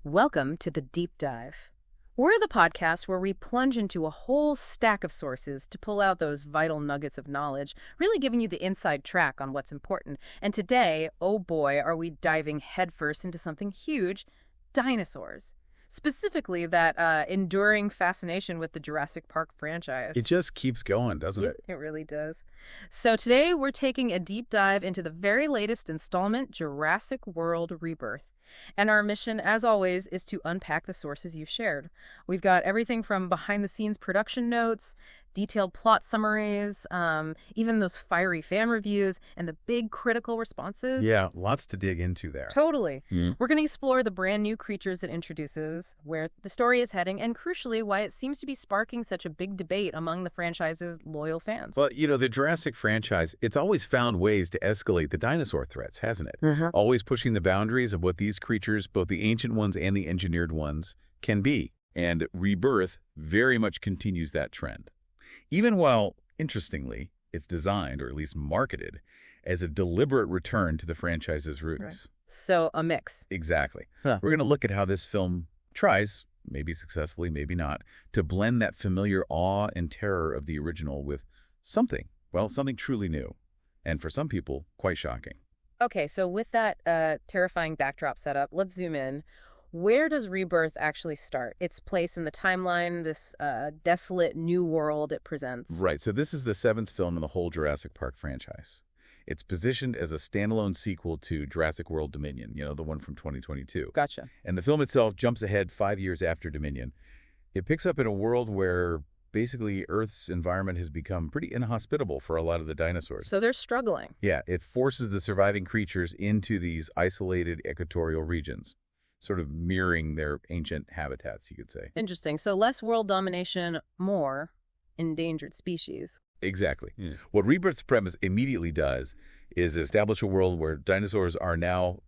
Welcome to The Deep Dive. We're the podcast where we plunge into a whole stack of sources to pull out those vital nuggets of knowledge, really giving you the inside track on what's important. And today, oh boy, are we diving headfirst into something huge, dinosaurs. Specifically, that enduring fascination with the Jurassic Park franchise. It just keeps going, doesn't it? It really does. So today, we're taking a deep dive into the very latest installment, Jurassic World Rebirth. And our mission, as always, is to unpack the sources you've shared. We've got everything from behind-the-scenes production notes, detailed plot summaries, even those fiery fan reviews, and the big critical responses. Yeah, lots to dig into there. Totally. We're going to explore the brand new creatures it introduces, where the story is heading, and crucially, why it seems to be sparking such a big debate among the franchise's loyal fans. Well, you know, the Jurassic franchise, it's always found ways to escalate the dinosaur threats, hasn't it? Always pushing the boundaries of what these creatures, both the ancient ones and the engineered ones, can be. And Rebirth very much continues that trend. Even while, interestingly, it's designed, or at least marketed, as a deliberate return to the franchise's roots. Right. So, a mix. Exactly. We're going to look at how this film tries, maybe successfully, maybe not, to blend that familiar awe and terror of the original with something, well, something truly new. And for some people, quite shocking. Okay, so with that terrifying backdrop setup, let's zoom in. Where does Rebirth actually start? Its place in the timeline, this desolate new world it presents. Right, so this is the seventh film in the whole Jurassic Park franchise. It's positioned as a standalone sequel to Jurassic World Dominion, you know, the one from 2022. Gotcha. And the film itself jumps ahead 5 years after Dominion. It picks up in a world where basically Earth's environment has become pretty inhospitable for a lot of the dinosaurs. So they're struggling. Yeah, it forces the surviving creatures into these isolated equatorial regions, sort of mirroring their ancient habitats, you could say. Interesting. So less world domination, more endangered species. Exactly. Yeah. What Rebirth's premise immediately does is establish a world where dinosaurs are now,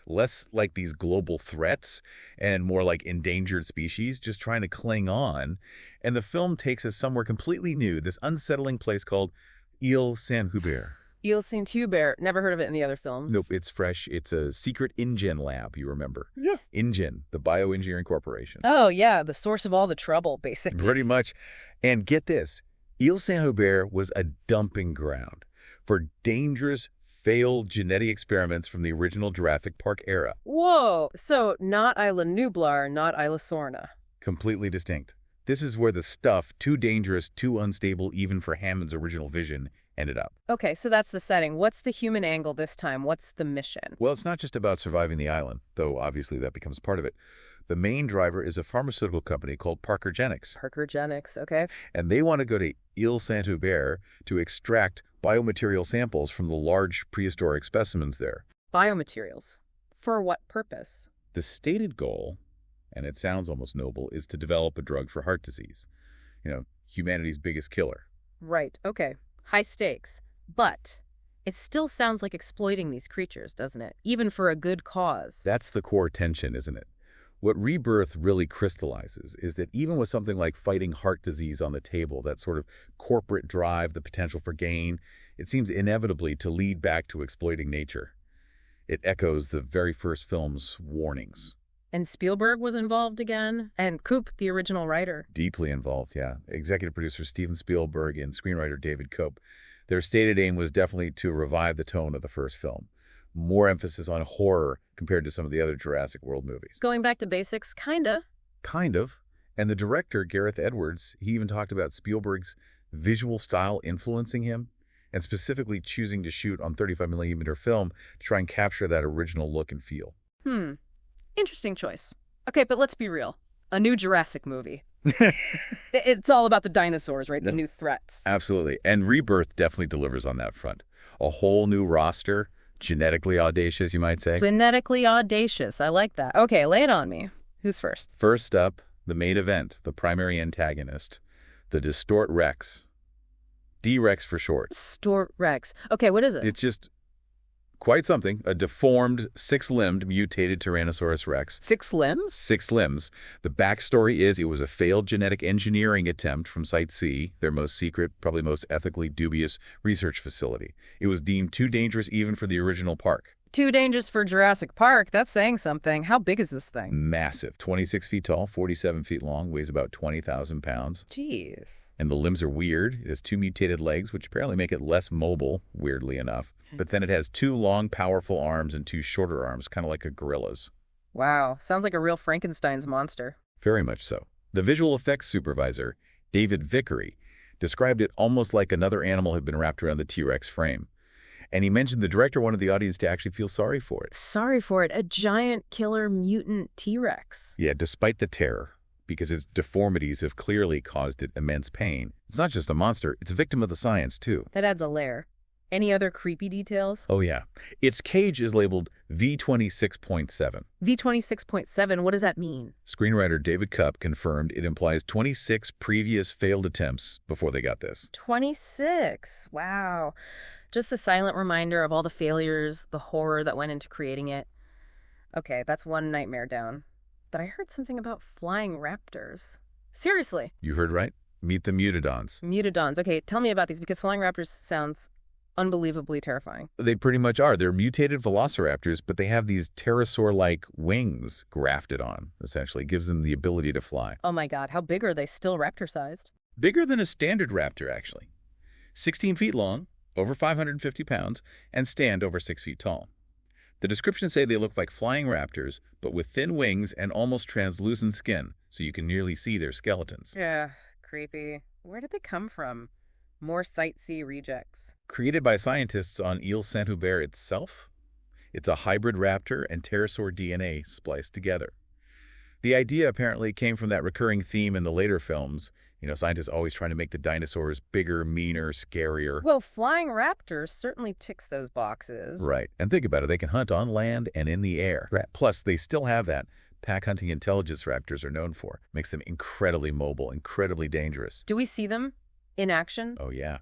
less like these global threats and more like endangered species just trying to cling on. And the film takes us somewhere completely new, this unsettling place called Ile Saint-Hubert. Ile Saint-Hubert. Never heard of it in the other films. Nope, it's fresh. It's a secret InGen lab, you remember. Yeah. InGen, the bioengineering corporation. Oh, yeah, the source of all the trouble, basically. Pretty much. And get this, Ile Saint-Hubert was a dumping ground for dangerous, failed genetic experiments from the original Jurassic Park era. Whoa, so not Isla Nublar, not Isla Sorna. Completely distinct. This is where the stuff, too dangerous, too unstable even for Hammond's original vision, ended up. Okay, so that's the setting. What's the human angle this time? What's the mission? Well, it's not just about surviving the island, though obviously that becomes part of it. The main driver is a pharmaceutical company called Parkergenics. Parkergenics, okay. And they want to go to Ile Saint-Hubert to extract biomaterial samples from the large prehistoric specimens there. Biomaterials? For what purpose? The stated goal, and it sounds almost noble, is to develop a drug for heart disease. You know, humanity's biggest killer. Right, okay. High stakes. But it still sounds like exploiting these creatures, doesn't it? Even for a good cause. That's the core tension, isn't it? What Rebirth really crystallizes is that even with something like fighting heart disease on the table, that sort of corporate drive, the potential for gain, it seems inevitably to lead back to exploiting nature. It echoes the very first film's warnings. And Spielberg was involved again? And Koepp, the original writer. Deeply involved, yeah. Executive producer Steven Spielberg and screenwriter David Koepp. Their stated aim was definitely to revive the tone of the first film. More emphasis on horror compared to some of the other Jurassic World movies. Going back to basics, kinda. Kind of. And the director, Gareth Edwards, he even talked about Spielberg's visual style influencing him, and specifically choosing to shoot on 35mm film to try and capture that original look and feel. Interesting choice. Okay, but let's be real. A new Jurassic movie. It's all about the dinosaurs, right? The new threats. Absolutely. And Rebirth definitely delivers on that front. A whole new roster, genetically audacious, you might say. Genetically audacious. I like that. Okay, lay it on me. Who's first? First up, the main event, the primary antagonist, the Distort Rex. D-Rex for short. Distort Rex. Okay, what is it? It's just quite something. A deformed, six-limbed, mutated Tyrannosaurus Rex. 6 limbs? 6 limbs. The backstory is it was a failed genetic engineering attempt from Site C, their most secret, probably most ethically dubious research facility. It was deemed too dangerous even for the original park. Too dangerous for Jurassic Park. That's saying something. How big is this thing? Massive. 26 feet tall, 47 feet long, weighs about 20,000 pounds. Jeez. And the limbs are weird. It has 2 mutated legs, which apparently make it less mobile, weirdly enough. But then it has 2 long, powerful arms and 2 shorter arms, kind of like a gorilla's. Wow. Sounds like a real Frankenstein's monster. Very much so. The visual effects supervisor, David Vickery, described it almost like another animal had been wrapped around the T-Rex frame. And he mentioned the director wanted the audience to actually feel sorry for it. Sorry for it. A giant killer mutant T-Rex. Yeah, despite the terror, because its deformities have clearly caused it immense pain. It's not just a monster, it's a victim of the science, too. That adds a layer. Any other creepy details? Oh, yeah. Its cage is labeled V26.7. V26.7, what does that mean? Screenwriter David Koepp confirmed it implies 26 previous failed attempts before they got this. 26. Wow. Just a silent reminder of all the failures, the horror that went into creating it. Okay, that's one nightmare down. But I heard something about flying raptors. Seriously. You heard right. Meet the mutadons. Mutadons. Okay, tell me about these, because flying raptors sounds unbelievably terrifying. They pretty much are. They're mutated velociraptors, but they have these pterosaur-like wings grafted on, essentially. It gives them the ability to fly. Oh my God, how big are they? Still raptor-sized? Bigger than a standard raptor, actually. 16 feet long, over 550 pounds, and stand over 6 feet tall. The descriptions say they look like flying raptors, but with thin wings and almost translucent skin, so you can nearly see their skeletons. Yeah, creepy. Where did they come from? More Sightsee rejects. Created by scientists on Ile Saint-Hubert itself, it's a hybrid raptor and pterosaur DNA spliced together. The idea apparently came from that recurring theme in the later films. You know, scientists always trying to make the dinosaurs bigger, meaner, scarier. Well, flying raptors certainly ticks those boxes. Right. And think about it. They can hunt on land and in the air. Right. Plus, they still have that pack hunting intelligence raptors are known for. Makes them incredibly mobile, incredibly dangerous. Do we see them in action? Oh, yeah.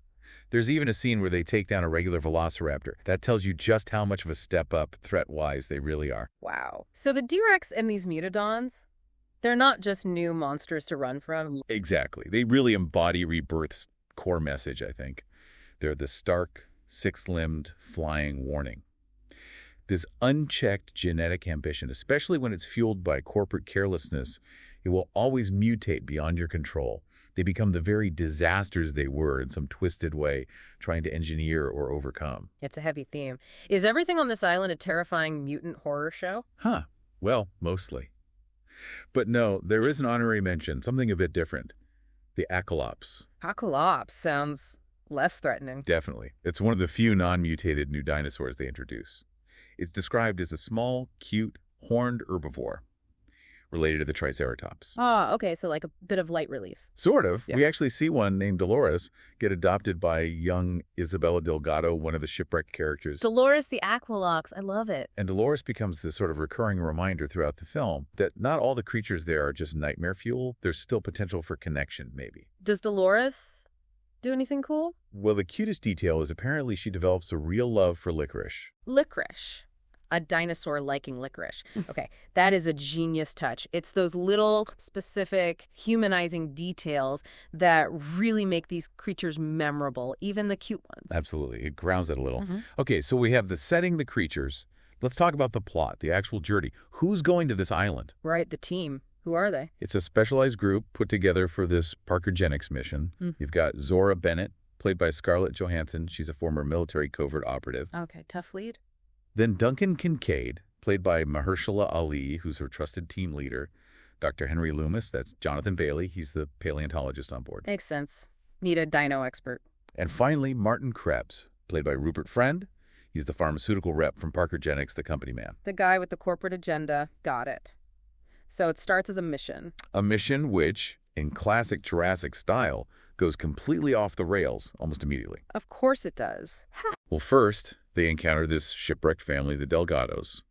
There's even a scene where they take down a regular velociraptor. That tells you just how much of a step up, threat-wise, they really are. Wow. So the D-Rex and these mutadons, they're not just new monsters to run from? Exactly. They really embody Rebirth's core message, I think. They're the stark, six-limbed flying warning. This unchecked genetic ambition, especially when it's fueled by corporate carelessness, it will always mutate beyond your control. They become the very disasters they were in some twisted way, trying to engineer or overcome. It's a heavy theme. Is everything on this island a terrifying mutant horror show? Huh. Well, mostly. But no, there is an honorary mention, something a bit different. The Acolops. Acolops sounds less threatening. Definitely. It's one of the few non-mutated new dinosaurs they introduce. It's described as a small, cute, horned herbivore, related to the Triceratops. Ah, okay, so like a bit of light relief. Sort of. Yeah. We actually see one named Dolores get adopted by young Isabella Delgado, one of the shipwrecked characters. Dolores the Aqualox, I love it. And Dolores becomes this sort of recurring reminder throughout the film that not all the creatures there are just nightmare fuel. There's still potential for connection, maybe. Does Dolores do anything cool? Well, the cutest detail is apparently she develops a real love for licorice. Licorice. A dinosaur liking licorice. Okay, that is a genius touch. It's those little specific humanizing details that really make these creatures memorable, even the cute ones. Absolutely. It grounds it a little. Okay, so we have the setting, the creatures. Let's talk about the plot, the actual journey. Who's going to this island? Right, the team. Who are they? It's a specialized group put together for this Parkergenics mission. You've got Zora Bennett, played by Scarlett Johansson. She's a former military covert operative. Okay, tough lead. Then Duncan Kincaid, played by Mahershala Ali, who's her trusted team leader. Dr. Henry Loomis, that's Jonathan Bailey. He's the paleontologist on board. Makes sense. Need a dino expert. And finally, Martin Krebs, played by Rupert Friend. He's the pharmaceutical rep from Parkergenics, the company man. The guy with the corporate agenda. Got it. So it starts as a mission. A mission which, in classic Jurassic style, goes completely off the rails almost immediately. Of course it does. Well, first, they encounter this shipwrecked family, the Delgados.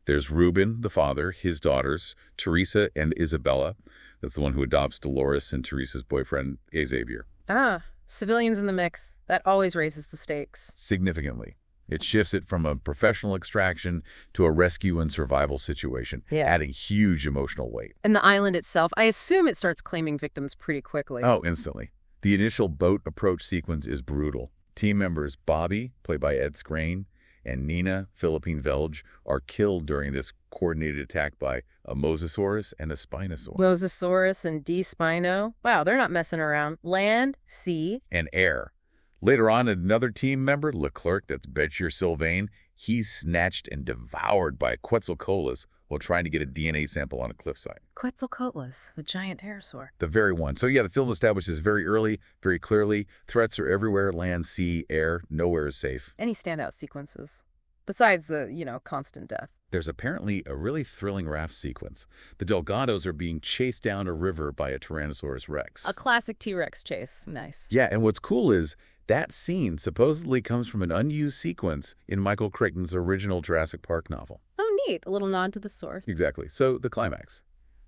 There's Reuben, the father, his daughters, Teresa and Isabella. That's the one who adopts Dolores and Teresa's boyfriend, Xavier. Ah, civilians in the mix. That always raises the stakes. Significantly. It shifts it from a professional extraction to a rescue and survival situation, adding huge emotional weight. And the island itself, I assume it starts claiming victims pretty quickly. Oh, instantly. The initial boat approach sequence is brutal. Team members Bobby, played by Skrein, and Nina, Philippine Velge, are killed during this coordinated attack by a Mosasaurus and a Spinosaur. Mosasaurus and D. Spino. Wow, they're not messing around. Land, sea, and air. Later on, another team member, Leclerc, that's Betchier Sylvain, he's snatched and devoured by Quetzalcoatlus while trying to get a DNA sample on a cliffside. Quetzalcoatlus, the giant pterosaur. The very one. So yeah, the film establishes very early, very clearly, threats are everywhere, land, sea, air, nowhere is safe. Any standout sequences? Besides the, constant death. There's apparently a really thrilling raft sequence. The Delgados are being chased down a river by a Tyrannosaurus Rex. A classic T-Rex chase. Nice. Yeah, and what's cool is that scene supposedly comes from an unused sequence in Michael Crichton's original Jurassic Park novel. Oh, neat. A little nod to the source. Exactly. So the climax.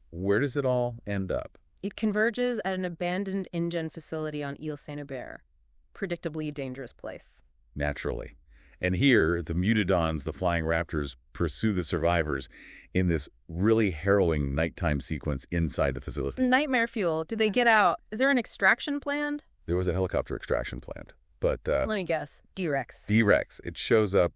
Where does it all end up? It converges at an abandoned InGen facility on Ile Saint-Hubert. Predictably dangerous place. Naturally. And here, the Mutodons, the flying raptors, pursue the survivors in this really harrowing nighttime sequence inside the facility. Nightmare fuel. Did they get out? Is there an extraction planned? There was a helicopter extraction planned, but... Let me guess. D-Rex. D-Rex. It shows up,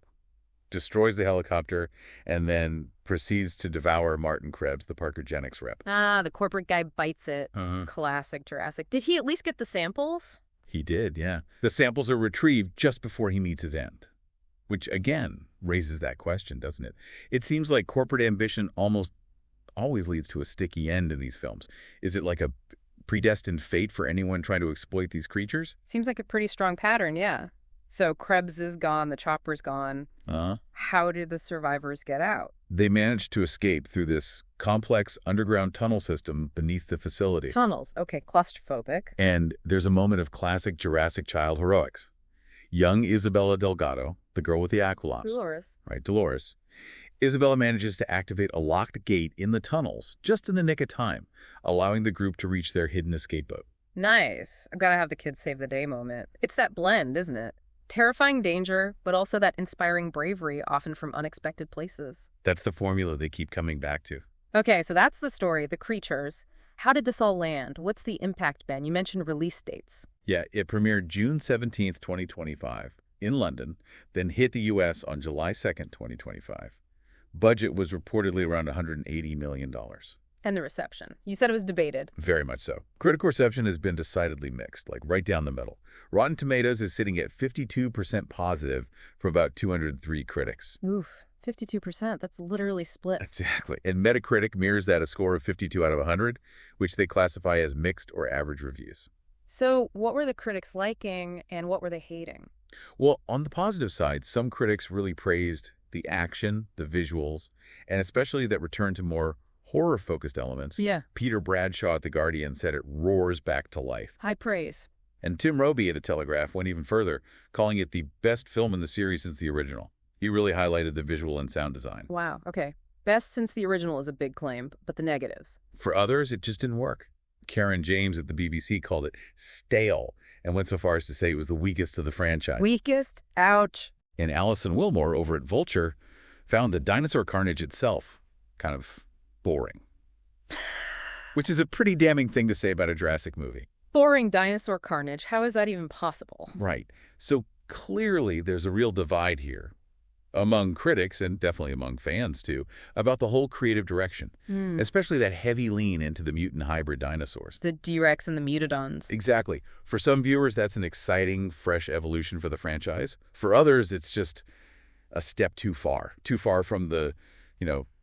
destroys the helicopter, and then proceeds to devour Martin Krebs, the Parkergenics rep. Ah, the corporate guy bites it. Classic Jurassic. Did he at least get the samples? He did, yeah. The samples are retrieved just before he meets his end. Which, again, raises that question, doesn't it? It seems like corporate ambition almost always leads to a sticky end in these films. Is it like a predestined fate for anyone trying to exploit these creatures? Seems like a pretty strong pattern, yeah. So Krebs is gone, the chopper's gone. How did the survivors get out? They managed to escape through this complex underground tunnel system beneath the facility. Tunnels, okay, claustrophobic. And there's a moment of classic Jurassic child heroics. Young Isabella Delgado, the girl with the aqualops. Dolores. Right, Dolores. Isabella manages to activate a locked gate in the tunnels just in the nick of time, allowing the group to reach their hidden escape boat. Nice. I've got to have the kids save the day moment. It's that blend, isn't it? Terrifying danger, but also that inspiring bravery, often from unexpected places. That's the formula they keep coming back to. Okay, so that's the story, the creatures. How did this all land? What's the impact, Ben? You mentioned release dates. Yeah, it premiered June 17th, 2025 in London, then hit the U.S. on July 2nd, 2025. Budget was reportedly around $180 million. And the reception. You said it was debated. Very much so. Critical reception has been decidedly mixed, like right down the middle. Rotten Tomatoes is sitting at 52% positive from about 203 critics. Oof, 52%. That's literally split. Exactly. And Metacritic mirrors that a score of 52 out of 100, which they classify as mixed or average reviews. So what were the critics liking and what were they hating? Well, on the positive side, some critics really praised the action, the visuals, and especially that return to more horror-focused elements. Yeah. Peter Bradshaw at The Guardian said it roars back to life. High praise. And Tim Robey at The Telegraph went even further, calling it the best film in the series since the original. He really highlighted the visual and sound design. Wow, okay. Best since the original is a big claim, but the negatives? For others, it just didn't work. Karen James at the BBC called it stale and went so far as to say it was the weakest of the franchise. Weakest? Ouch. And Alison Wilmore over at Vulture found the dinosaur carnage itself kind of boring. Which is a pretty damning thing to say about a Jurassic movie. Boring dinosaur carnage? How is that even possible? Right. So clearly there's a real divide here among critics and definitely among fans too about the whole creative direction, especially that heavy lean into the mutant hybrid dinosaurs. The D-Rex and the Mutodons. Exactly. For some viewers, that's an exciting, fresh evolution for the franchise. For others, it's just a step too far from the,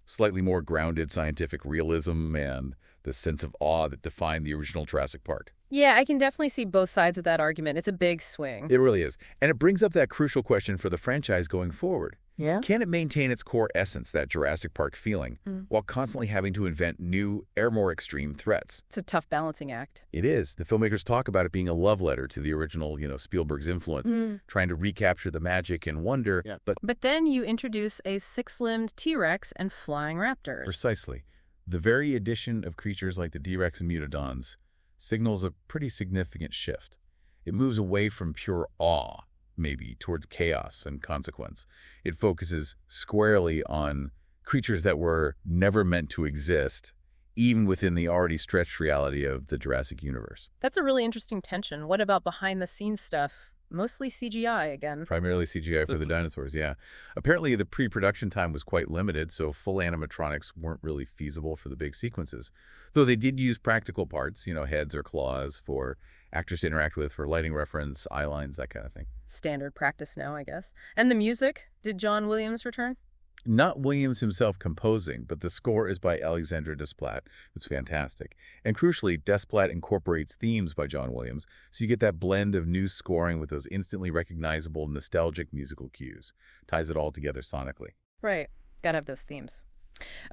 slightly more grounded scientific realism and the sense of awe that defined the original Jurassic Park. Yeah, I can definitely see both sides of that argument. It's a big swing. It really is. And it brings up that crucial question for the franchise going forward. Yeah? Can it maintain its core essence, that Jurassic Park feeling, while constantly having to invent new, more extreme threats? It's a tough balancing act. It is. The filmmakers talk about it being a love letter to the original, Spielberg's influence, trying to recapture the magic and wonder. Yeah. But then you introduce a six-limbed T-Rex and flying raptors. Precisely. The very addition of creatures like the D-Rex and Mutodons signals a pretty significant shift. It moves away from pure awe, maybe, towards chaos and consequence. It focuses squarely on creatures that were never meant to exist, even within the already stretched reality of the Jurassic universe. That's a really interesting tension. What about behind-the-scenes stuff? mostly CGI again. Primarily CGI for the dinosaurs, yeah. Apparently, the pre-production time was quite limited, so full animatronics weren't really feasible for the big sequences. Though they did use practical parts, heads or claws for actors to interact with for lighting reference, eye lines, that kind of thing. Standard practice now, I guess. And the music? Did John Williams return? Not Williams himself composing, but the score is by Alexandre Desplat. It's fantastic. And crucially, Desplat incorporates themes by John Williams, so you get that blend of new scoring with those instantly recognizable, nostalgic musical cues. Ties it all together sonically. Right. Gotta have those themes.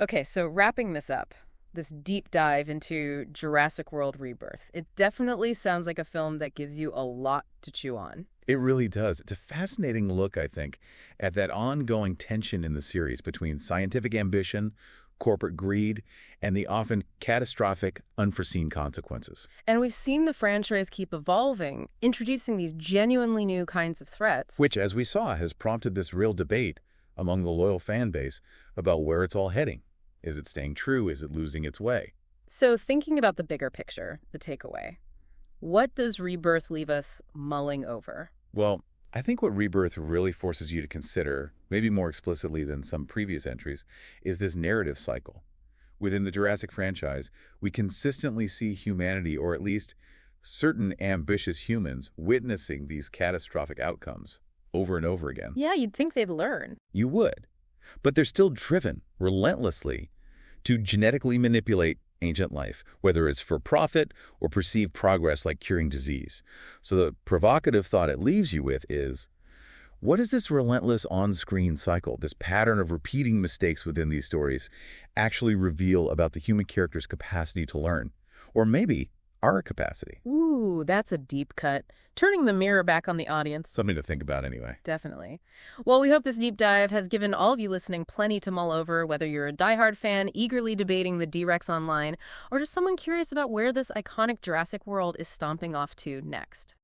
Okay, so wrapping this up, this deep dive into Jurassic World Rebirth. It definitely sounds like a film that gives you a lot to chew on. It really does. It's a fascinating look, I think, at that ongoing tension in the series between scientific ambition, corporate greed, and the often catastrophic, unforeseen consequences. And we've seen the franchise keep evolving, introducing these genuinely new kinds of threats. Which, as we saw, has prompted this real debate among the loyal fan base about where it's all heading. Is it staying true? Is it losing its way? So thinking about the bigger picture, the takeaway, what does Rebirth leave us mulling over? Well, I think what Rebirth really forces you to consider, maybe more explicitly than some previous entries, is this narrative cycle. Within the Jurassic franchise, we consistently see humanity, or at least certain ambitious humans, witnessing these catastrophic outcomes over and over again. Yeah, you'd think they'd learn. You would. But they're still driven, relentlessly, to genetically manipulate ancient life, whether it's for profit or perceived progress like curing disease. So the provocative thought it leaves you with is, what is this relentless on-screen cycle, this pattern of repeating mistakes within these stories, actually reveal about the human character's capacity to learn? Or maybe our capacity. Ooh, that's a deep cut. Turning the mirror back on the audience. Something to think about anyway. Definitely. Well, we hope this deep dive has given all of you listening plenty to mull over, whether you're a diehard fan eagerly debating the D-Rex online, or just someone curious about where this iconic Jurassic World is stomping off to next.